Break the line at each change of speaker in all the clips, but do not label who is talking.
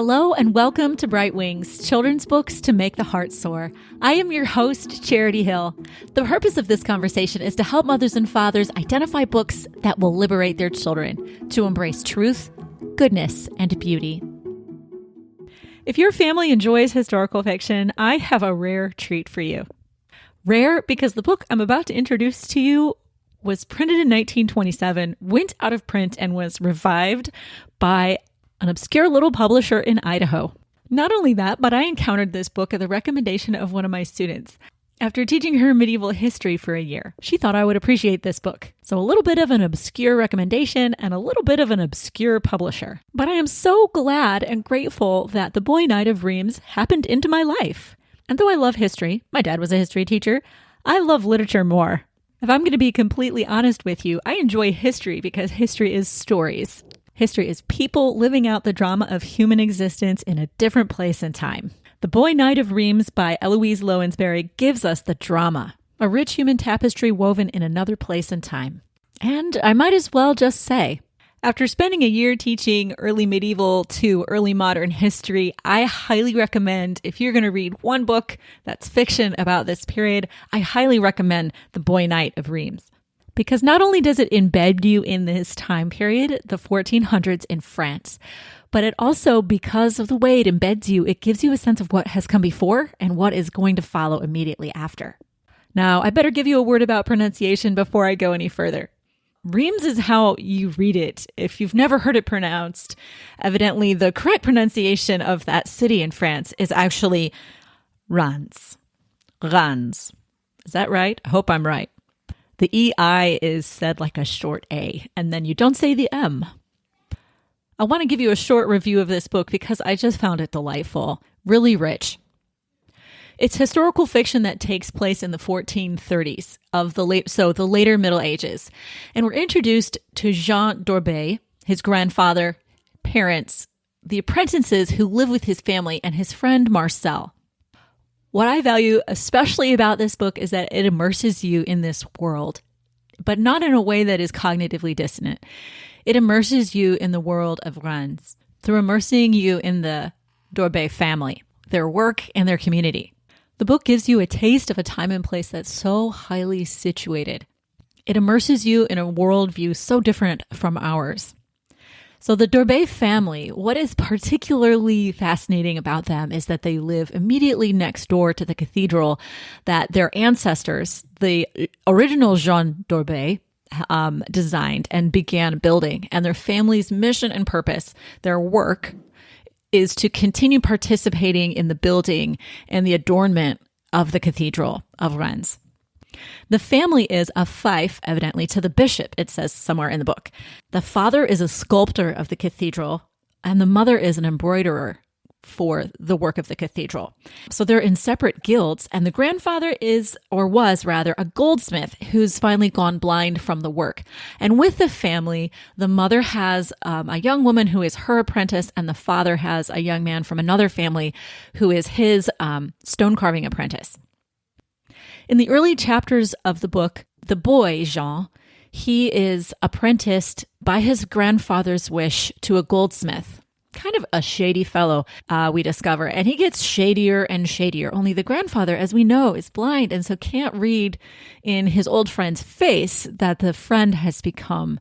Hello and welcome to Bright Wings, children's books to make the heart soar. I am your host, Charity Hill. The purpose of this conversation is to help mothers and fathers identify books that will liberate their children to embrace truth, goodness, and beauty. If your family enjoys historical fiction, I have a rare treat for you. Rare because the book I'm about to introduce to you was printed in 1927, went out of print, and was revived by an obscure little publisher in Idaho. Not only that, but I encountered this book at the recommendation of one of my students. After teaching her medieval history for a year, she thought I would appreciate this book. So a little bit of an obscure recommendation and a little bit of an obscure publisher. But I am so glad and grateful that The Boy Knight of Reims happened into my life. And though I love history, my dad was a history teacher, I love literature more. If I'm going to be completely honest with you, I enjoy history because history is stories. History is people living out the drama of human existence in a different place and time. The Boy Knight of Reims by Eloise Lownsbery gives us the drama, a rich human tapestry woven in another place and time. And I might as well just say, after spending a year teaching early medieval to early modern history, I highly recommend, if you're going to read one book that's fiction about this period, I highly recommend The Boy Knight of Reims. Because not only does it embed you in this time period, the 1400s in France, but it also, because of the way it embeds you, it gives you a sense of what has come before and what is going to follow immediately after. Now, I better give you a word about pronunciation before I go any further. Reims is how you read it. If you've never heard it pronounced, evidently the correct pronunciation of that city in France is actually Reims. Reims. Is that right? I hope I'm right. The EI is said like a short A, and then you don't say the M. I want to give you a short review of this book because I just found it delightful, really rich. It's historical fiction that takes place in the 1430s of the later Middle Ages. And we're introduced to Jean d'Orbay, his grandfather, parents, the apprentices who live with his family, and his friend Marcel. What I value especially about this book is that it immerses you in this world, but not in a way that is cognitively dissonant. It immerses you in the world of Reims through immersing you in the d'Orbay family, their work, and their community. The book gives you a taste of a time and place that's so highly situated. It immerses you in a worldview so different from ours. So the d'Orbay family, what is particularly fascinating about them is that they live immediately next door to the cathedral that their ancestors, the original Jean d'Orbay, designed and began building. And their family's mission and purpose, their work, is to continue participating in the building and the adornment of the cathedral of Reims. The family is a fief, evidently, to the bishop, it says somewhere in the book. The father is a sculptor of the cathedral, and the mother is an embroiderer for the work of the cathedral. So they're in separate guilds, and the grandfather was a goldsmith who's finally gone blind from the work. And with the family, the mother has a young woman who is her apprentice, and the father has a young man from another family who is his stone carving apprentice. In the early chapters of the book, the boy, Jean, he is apprenticed by his grandfather's wish to a goldsmith. Kind of a shady fellow, we discover. And he gets shadier and shadier. Only the grandfather, as we know, is blind and so can't read in his old friend's face that the friend has become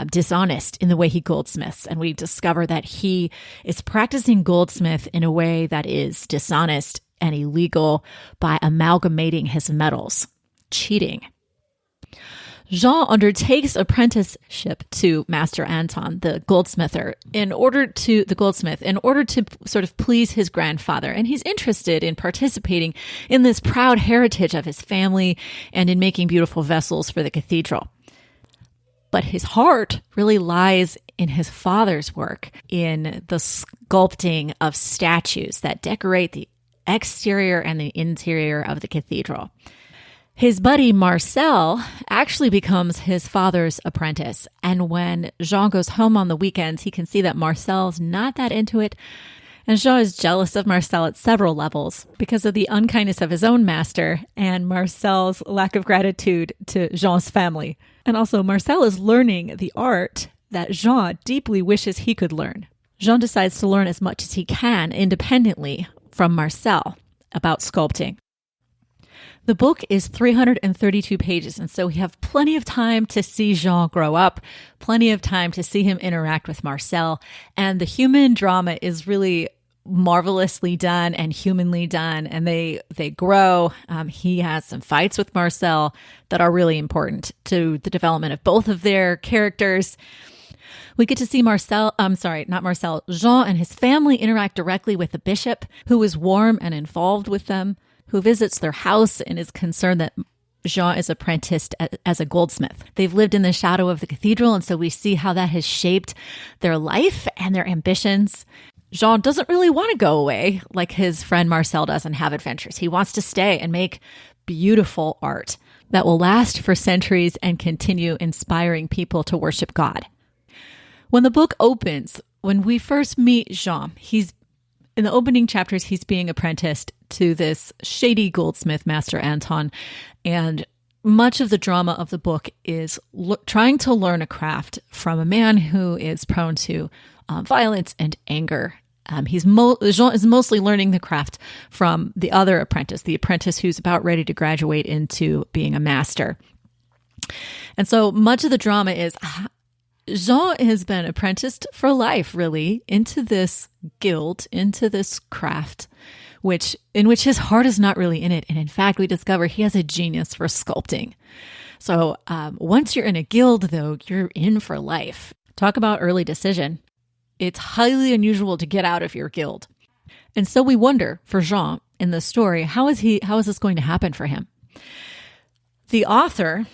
dishonest in the way he goldsmiths. And we discover that he is practicing goldsmith in a way that is dishonest and illegal by amalgamating his metals, cheating. Jean undertakes apprenticeship to Master Anton, the goldsmith, in order to sort of please his grandfather. And he's interested in participating in this proud heritage of his family and in making beautiful vessels for the cathedral. But his heart really lies in his father's work, in the sculpting of statues that decorate the exterior and the interior of the cathedral. His buddy Marcel actually becomes his father's apprentice. And when Jean goes home on the weekends, he can see that Marcel's not that into it. And Jean is jealous of Marcel at several levels because of the unkindness of his own master and Marcel's lack of gratitude to Jean's family. And also Marcel is learning the art that Jean deeply wishes he could learn. Jean decides to learn as much as he can independently from Marcel about sculpting. The book is 332 pages, and so we have plenty of time to see Jean grow up, plenty of time to see him interact with Marcel, and the human drama is really marvelously done and humanly done, and they grow. He has some fights with Marcel that are really important to the development of both of their characters. We get to see Jean and his family interact directly with the bishop, who is warm and involved with them, who visits their house and is concerned that Jean is apprenticed as a goldsmith. They've lived in the shadow of the cathedral, and so we see how that has shaped their life and their ambitions. Jean doesn't really want to go away like his friend Marcel does and have adventures. He wants to stay and make beautiful art that will last for centuries and continue inspiring people to worship God. When the book opens, when we first meet Jean, in the opening chapters, he's being apprenticed to this shady goldsmith, Master Anton, and much of the drama of the book is trying to learn a craft from a man who is prone to violence and anger. Jean is mostly learning the craft from the other apprentice, the apprentice who's about ready to graduate into being a master. And so much of the drama is Jean has been apprenticed for life, really, into this guild, into this craft, in which his heart is not really in it. And in fact, we discover he has a genius for sculpting. So once you're in a guild, though, you're in for life. Talk about early decision. It's highly unusual to get out of your guild. And so we wonder for Jean in the story, how is this going to happen for him? The author,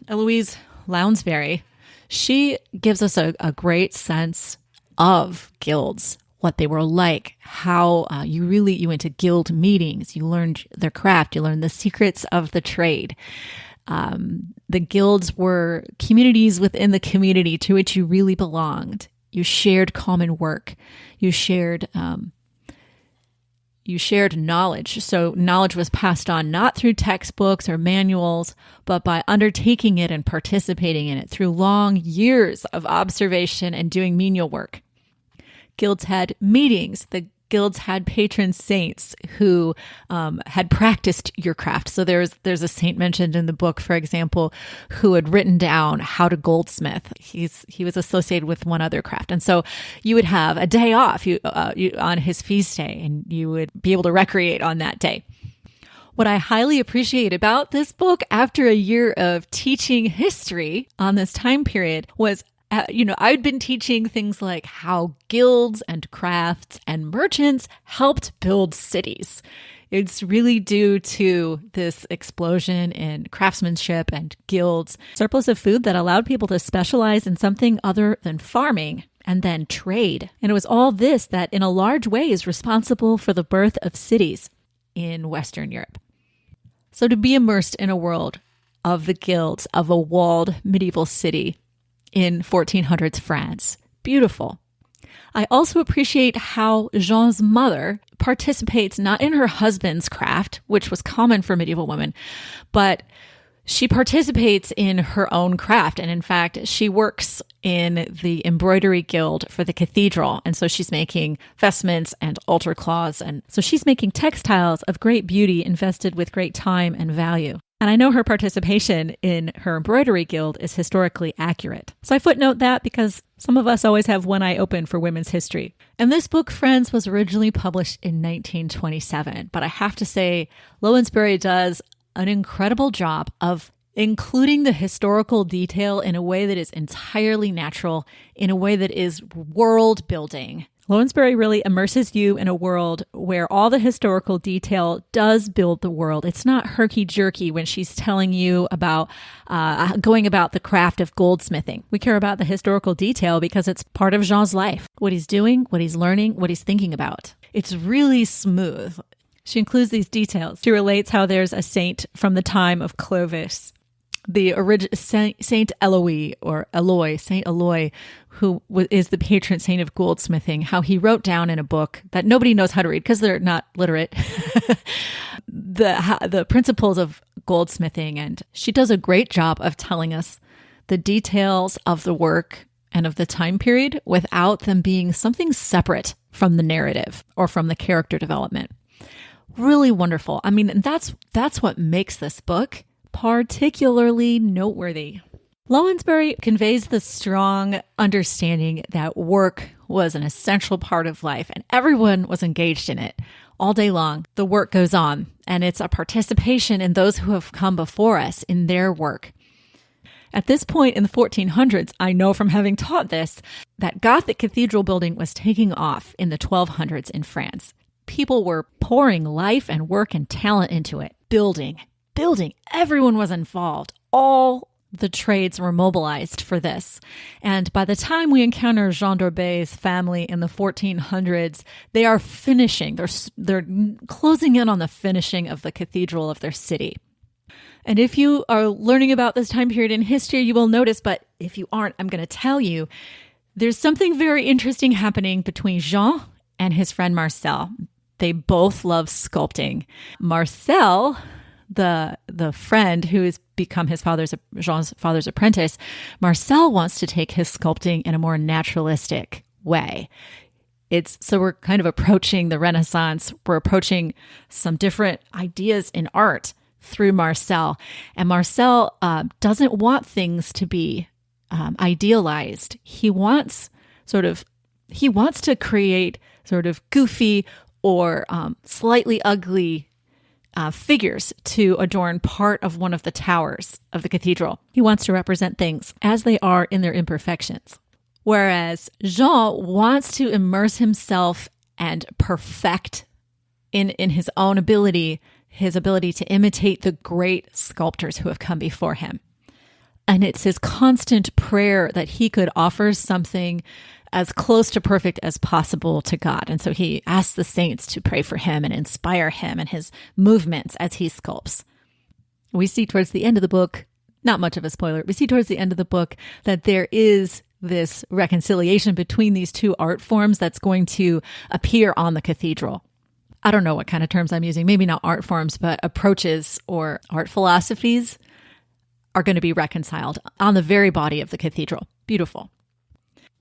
Eloise Lownsbery, she gives us a great sense of guilds, what they were like, how you went to guild meetings, you learned their craft, you learned the secrets of the trade. The guilds were communities within the community to which you really belonged. You shared common work. You shared knowledge. So knowledge was passed on not through textbooks or manuals, but by undertaking it and participating in it through long years of observation and doing menial work. Guilds had meetings. The guilds had patron saints who had practiced your craft. So there's a saint mentioned in the book, for example, who had written down how to goldsmith. He was associated with one other craft. And so you would have a day off on his feast day, and you would be able to recreate on that day. What I highly appreciate about this book after a year of teaching history on this time period was I'd been teaching things like how guilds and crafts and merchants helped build cities. It's really due to this explosion in craftsmanship and guilds, surplus of food that allowed people to specialize in something other than farming and then trade. And it was all this that in a large way is responsible for the birth of cities in Western Europe. So to be immersed in a world of the guilds of a walled medieval city in 1400s France. Beautiful. I also appreciate how Jean's mother participates not in her husband's craft, which was common for medieval women, but she participates in her own craft. And in fact, she works in the embroidery guild for the cathedral. And so she's making vestments and altar cloths. And so she's making textiles of great beauty invested with great time and value. And I know her participation in her embroidery guild is historically accurate. So I footnote that because some of us always have one eye open for women's history. And this book, Friends, was originally published in 1927. But I have to say, Lownsbery does an incredible job of including the historical detail in a way that is entirely natural, in a way that is world building. Lownsbery really immerses you in a world where all the historical detail does build the world. It's not herky-jerky when she's telling you about going about the craft of goldsmithing. We care about the historical detail because it's part of Jean's life, what he's doing, what he's learning, what he's thinking about. It's really smooth. She includes these details. She relates how there's a saint from the time of Clovis, the original Saint Eloise or Eloise, Saint Eloise, who is the patron saint of goldsmithing, how he wrote down in a book that nobody knows how to read because they're not literate, the principles of goldsmithing. And she does a great job of telling us the details of the work and of the time period without them being something separate from the narrative or from the character development. Really wonderful. I mean, and that's what makes this book particularly noteworthy. Lownsbery conveys the strong understanding that work was an essential part of life and everyone was engaged in it. All day long, the work goes on, and it's a participation in those who have come before us in their work. At this point in the 1400s, I know from having taught this, that Gothic cathedral building was taking off in the 1200s in France. People were pouring life and work and talent into it. Building. Everyone was involved. All the trades were mobilized for this. And by the time we encounter Jean d'Orbet's family in the 1400s, they are finishing. They're closing in on the finishing of the cathedral of their city. And if you are learning about this time period in history, you will notice, but if you aren't, I'm going to tell you, there's something very interesting happening between Jean and his friend Marcel. They both love sculpting. Marcel, the friend who has become Jean's father's apprentice, Marcel wants to take his sculpting in a more naturalistic way. So we're kind of approaching the Renaissance. We're approaching some different ideas in art through Marcel. And Marcel doesn't want things to be idealized. He wants to create sort of goofy or slightly ugly figures to adorn part of one of the towers of the cathedral. He wants to represent things as they are in their imperfections. Whereas Jean wants to immerse himself and perfect in his own ability, his ability to imitate the great sculptors who have come before him. And it's his constant prayer that he could offer something as close to perfect as possible to God. And so he asks the saints to pray for him and inspire him and his movements as he sculpts. We see towards the end of the book, not much of a spoiler, we see towards the end of the book that there is this reconciliation between these two art forms that's going to appear on the cathedral. I don't know what kind of terms I'm using, maybe not art forms, but approaches or art philosophies are going to be reconciled on the very body of the cathedral. Beautiful.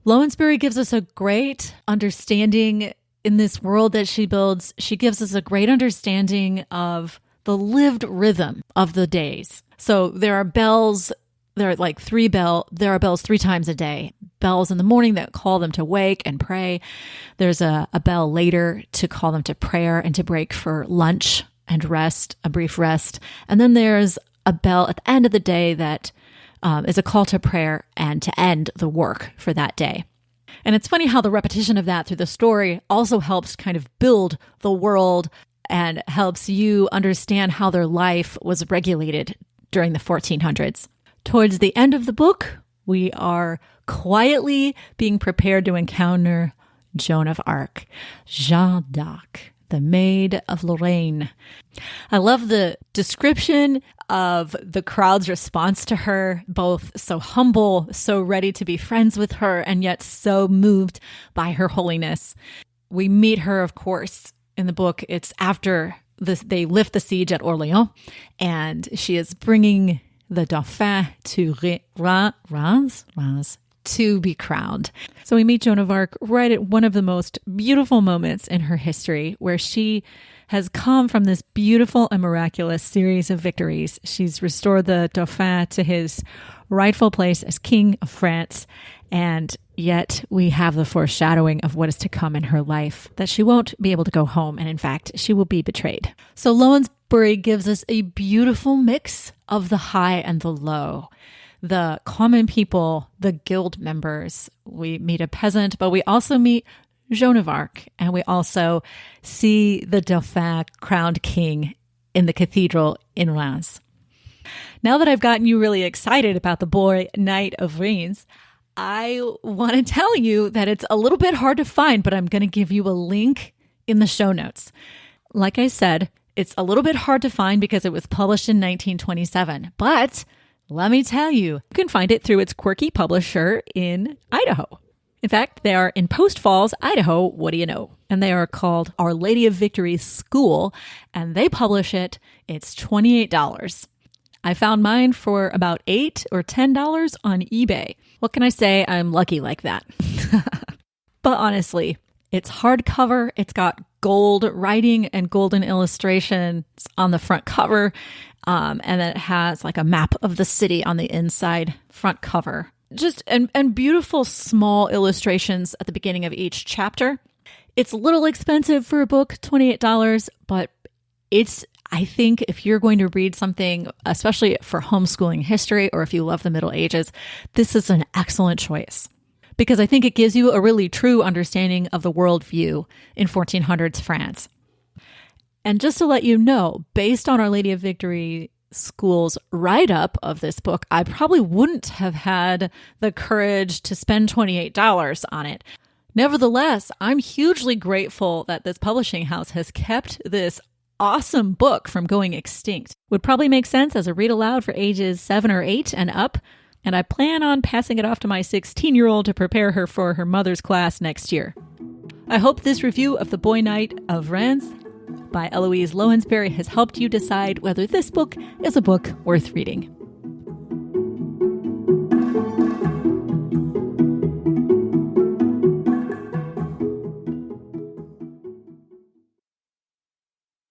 Lownsbery gives us a great understanding in this world that she builds. She gives us a great understanding of the lived rhythm of the days. So there are bells, there are bells 3 times a day. Bells in the morning that call them to wake and pray. There's a bell later to call them to prayer and to break for lunch and rest, a brief rest. And then there's a bell at the end of the day that is a call to prayer and to end the work for that day. And it's funny how the repetition of that through the story also helps kind of build the world and helps you understand how their life was regulated during the 1400s. Towards the end of the book, we are quietly being prepared to encounter Joan of Arc, Jeanne d'Arc, the Maid of Lorraine. I love the description of the crowd's response to her, both so humble, so ready to be friends with her, and yet so moved by her holiness. We meet her, of course, in the book. It's after they lift the siege at Orléans, and she is bringing the Dauphin to Reims to be crowned. So we meet Joan of Arc right at one of the most beautiful moments in her history, where she has come from this beautiful and miraculous series of victories. She's restored the Dauphin to his rightful place as King of France, and yet we have the foreshadowing of what is to come in her life, that she won't be able to go home, and in fact, she will be betrayed. So Lownsbery gives us a beautiful mix of the high and the low. The common people, the guild members. We meet a peasant, but we also meet Joan of Arc, and we also see the Dauphin crowned king in the cathedral in Reims. Now that I've gotten you really excited about the boy Knight of Reims, I want to tell you that it's a little bit hard to find, but I'm going to give you a link in the show notes. Like I said, it's a little bit hard to find because it was published in 1927, but let me tell you, you can find it through its quirky publisher in Idaho. In fact, they are in Post Falls, Idaho. What do you know? And they are called Our Lady of Victory School, and they publish it. It's $28. I found mine for about $8 or $10 on eBay. What can I say? I'm lucky like that. But honestly, it's hardcover. It's got gold writing and golden illustrations on the front cover. And then it has like a map of the city on the inside front cover. And beautiful small illustrations at the beginning of each chapter. It's a little expensive for a book, $28, but I think if you're going to read something, especially for homeschooling history, or if you love the Middle Ages, this is an excellent choice. Because I think it gives you a really true understanding of the worldview in 1400s France. And just to let you know, based on Our Lady of Victory School's write-up of this book, I probably wouldn't have had the courage to spend $28 on it. Nevertheless, I'm hugely grateful that this publishing house has kept this awesome book from going extinct. Would probably make sense as a read aloud for ages 7 or 8 and up. And I plan on passing it off to my 16-year-old to prepare her for her mother's class next year. I hope this review of The Boy Knight of Reims by Eloise Lownsbery has helped you decide whether this book is a book worth reading.